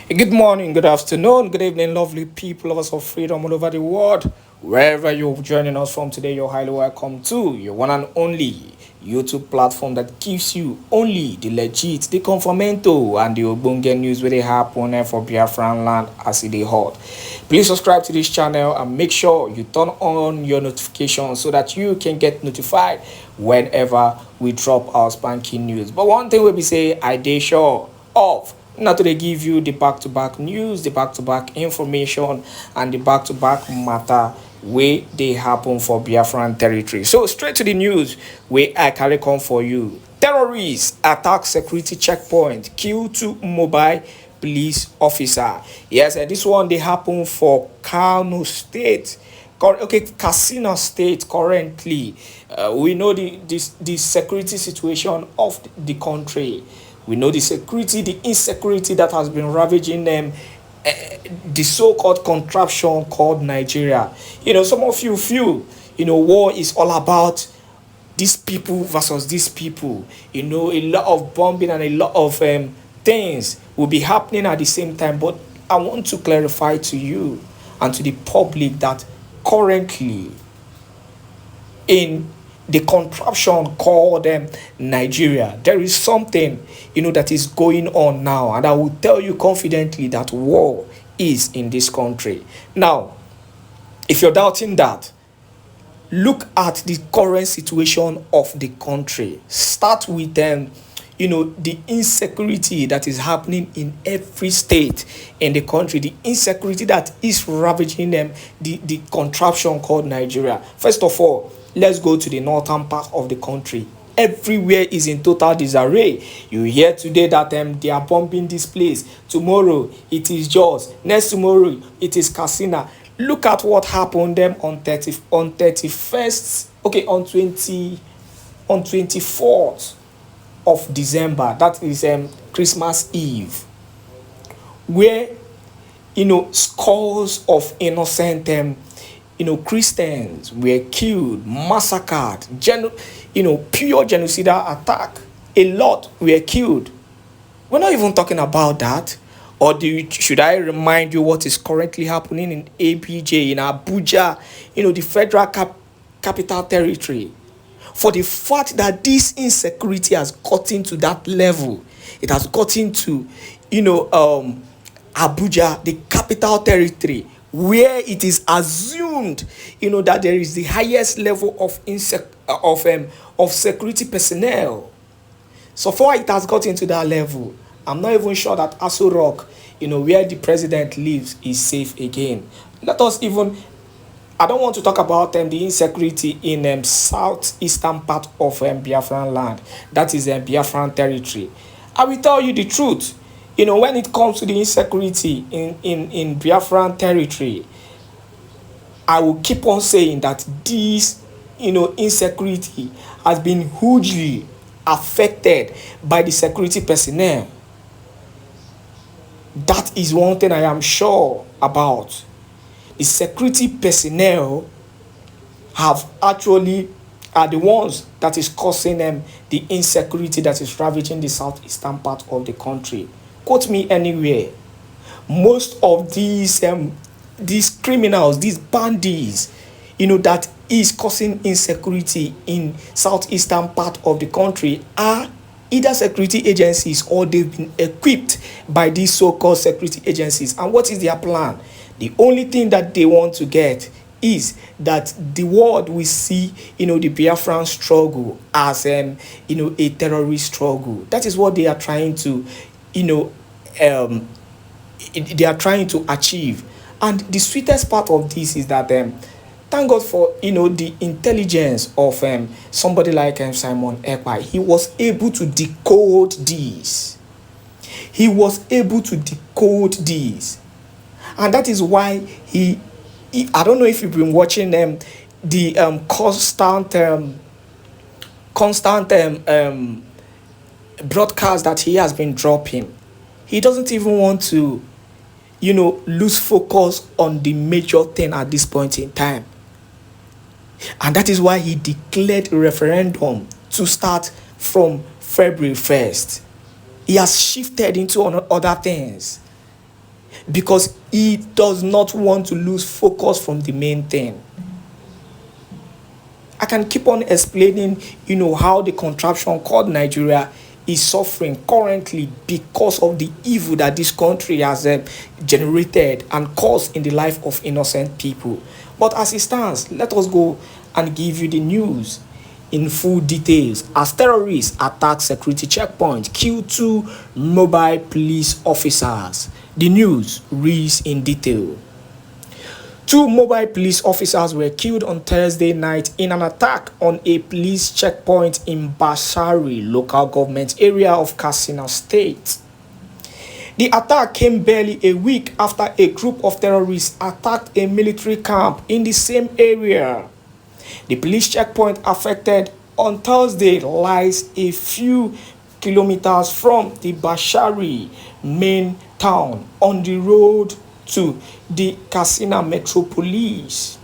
Good morning, good afternoon, good evening, lovely people, lovers of freedom all over the world. Wherever you're joining us from today, you're highly welcome to your one and only YouTube platform that gives you only the legit, the conformento, and the Obunge news where they happen for Biafran land as it is hot. Please subscribe to this channel and make sure you turn on your notifications so that you can get notified whenever we drop our spanking news. But one thing we be say, I dey sure of not to give you the back-to-back news, the back-to-back information, and the back-to-back matter wey dey happen for Biafran territory. So straight to the news wey I carry come for you. Terrorists attack security checkpoint, kill 2 mobile police officer. Yes, this one dey happen for Kano State. Okay, Katsina State currently. We know the security situation of the country. We know the security, the insecurity that has been ravaging them, the so-called contraption called Nigeria. Some of you feel, war is all about these people versus these people. A lot of bombing and a lot of things will be happening at the same time. But I want to clarify to you and to the public that currently in the contraption called Nigeria, there is something that is going on now, and I will tell you confidently that war is in this country. Now, if you're doubting that, look at the current situation of the country. Start with the insecurity that is happening in every state in the country, the insecurity that is ravaging them, the contraption called Nigeria. First of all, let's go to the northern part of the country. Everywhere is in total disarray. You hear today that they are bombing this place. Tomorrow it is Jos. Next tomorrow it is Katsina. Look at what happened them on 31st. Okay, on 24th of December. That is Christmas Eve, where scores of innocent Christians were killed, massacred, pure genocidal attack. A lot were killed. We're not even talking about that. Or should I remind you what is currently happening in ABJ, in Abuja, the federal capital territory? For the fact that this insecurity has gotten to that level, it has gotten to, Abuja, the capital territory, where it is assumed, that there is the highest level of security personnel. So far it has gotten to that level. I'm not even sure that Aso Rock, where the president lives, is safe again. I don't want to talk about the insecurity in southeastern part of Biafran land. That is Biafran territory. I will tell you the truth. When it comes to the insecurity in Biafran territory, I will keep on saying that this, insecurity has been hugely affected by the security personnel. That is one thing I am sure about. The security personnel are the ones that is causing the insecurity that is ravaging the southeastern part of the country. Quote me anywhere. Most of these criminals, these bandits, that is causing insecurity in southeastern part of the country are either security agencies or they've been equipped by these so-called security agencies. And what is their plan? The only thing that they want to get is that the world will see, the Biafran struggle as, a terrorist struggle. That is what they are trying to, they are trying to achieve. And the sweetest part of this is that, thank God for, the intelligence of somebody like Simon Èkpá. He was able to decode this. And that is why he I don't know if you've been watching the constant broadcast that he has been dropping. He doesn't even want to, lose focus on the major thing at this point in time. And that is why he declared a referendum to start from February 1st. He has shifted into other things. because he does not want to lose focus from the main thing. I can keep on explaining, how the contraption called Nigeria is suffering currently because of the evil that this country has generated and caused in the life of innocent people. But as it stands, let us go and give you the news in full details. As terrorists attack security checkpoint, kill 2 mobile police officers. The news reads in detail. 2 mobile police officers were killed on Thursday night in an attack on a police checkpoint in Bashari local government area of Katsina State. The attack came barely a week after a group of terrorists attacked a military camp in the same area. The police checkpoint affected on Thursday lies a few kilometers from the Bashari main town on the road to the Katsina metropolis.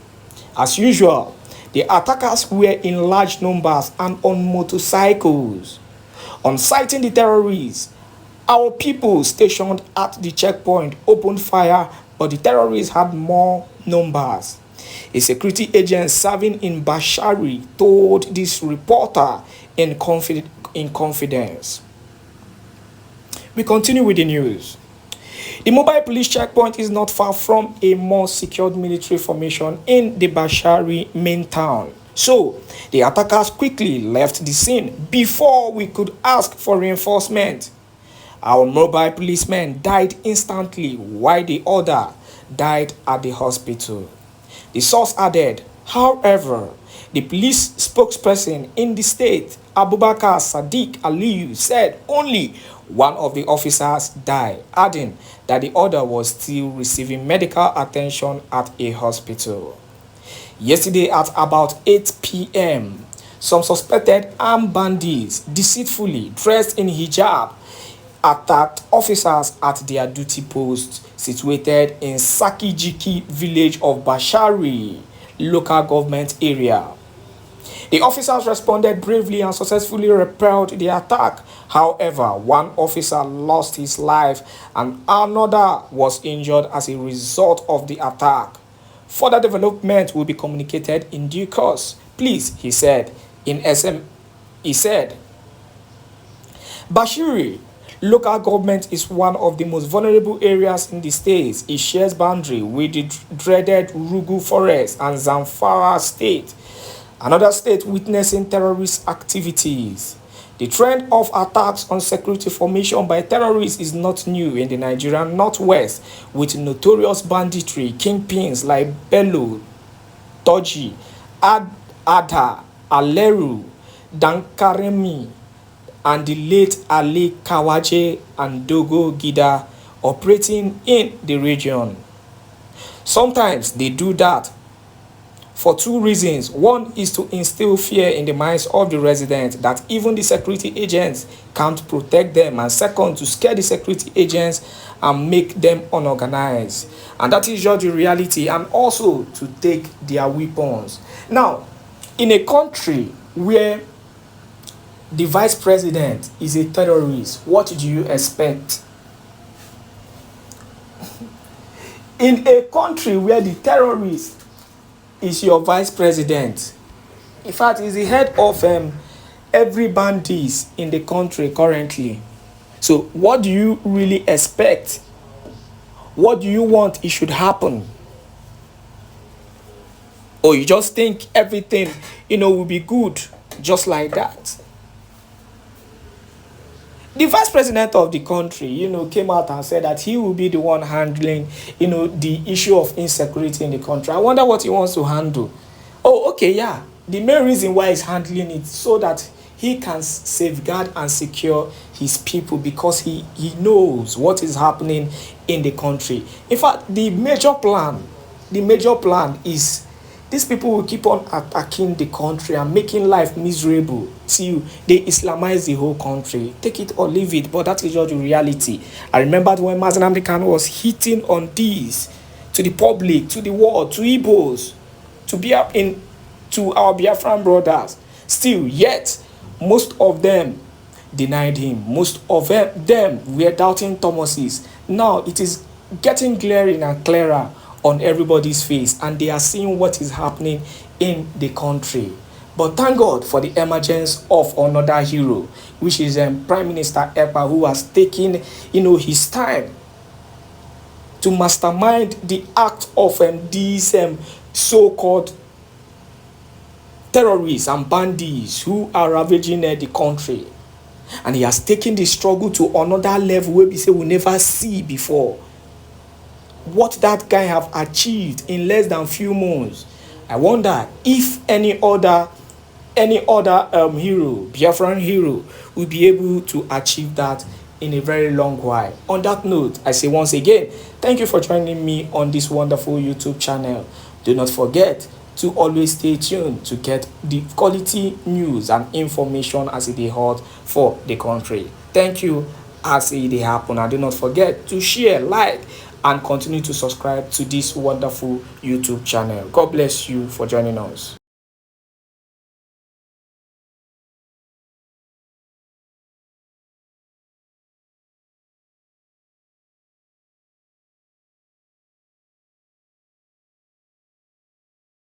As usual, the attackers were in large numbers and on motorcycles. On sighting the terrorists, our people stationed at the checkpoint opened fire, but the terrorists had more numbers. A security agent serving in Bashari told this reporter in confidence. We continue with the news. The mobile police checkpoint is not far from a more secured military formation in the Bashari main town. So, the attackers quickly left the scene before we could ask for reinforcement. Our mobile policeman died instantly while the other died at the hospital. The source added, however, the police spokesperson in the state, Abubakar Sadiq Aliyu, said only one of the officers died, adding that the other was still receiving medical attention at a hospital. Yesterday at about 8 p.m., some suspected armed bandits, deceitfully dressed in hijab, attacked officers at their duty post situated in Sakijiki village of Bashari local government area. The officers responded bravely and successfully repelled the attack. However, one officer lost his life and another was injured as a result of the attack. Further development will be communicated in due course. Please, he said. He said, Bashiri local government is one of the most vulnerable areas in the state. It shares boundary with the dreaded Rugu Forest and Zamfara state, another state witnessing terrorist activities. The trend of attacks on security formation by terrorists is not new in the Nigerian northwest, with notorious banditry kingpins like Bello, Toji, Ada, Aleru, Dankaremi, and the late Ali Kawaje and Dogo Gida operating in the region. Sometimes they do that for 2 reasons. One is to instill fear in the minds of the residents that even the security agents can't protect them, and second, to scare the security agents and make them unorganized. And that is just the reality, and also to take their weapons. Now, in a country where the vice president is a terrorist, what do you expect? In a country where the terrorist is your vice president, in fact, is the head of every bandit in the country currently. So what do you really expect? What do you want it should happen? Or you just think everything, will be good just like that? The vice president of the country, came out and said that he will be the one handling, the issue of insecurity in the country. I wonder what he wants to handle. Oh, okay, yeah. The main reason why he's handling it so that he can safeguard and secure his people, because he knows what is happening in the country. In fact, the major plan is these people will keep on attacking the country and making life miserable till they Islamize the whole country. Take it or leave it, but that is just the reality. I remember when Mazi Nnamdi Kanu was hitting on this to the public, to the world, to Igbos, to our Biafran brothers. Still, yet, most of them denied him. Most of them were doubting Thomases. Now, it is getting glaring and clearer on everybody's face, and they are seeing what is happening in the country. But thank God for the emergence of another hero, which is Prime Minister Èkpá, who has taken, his time to mastermind the act of these so-called terrorists and bandits who are ravaging the country. And he has taken the struggle to another level where we say we never see before. What that guy have achieved in less than few months, I wonder if any other hero, Biafran hero, will be able to achieve that in a very long while. On that note, I say once again, thank you for joining me on this wonderful YouTube channel. Do not forget to always stay tuned to get the quality news and information as it is hot for the country. Thank you as it happen, and do not forget to share, like, and continue to subscribe to this wonderful YouTube channel. God bless you for joining us.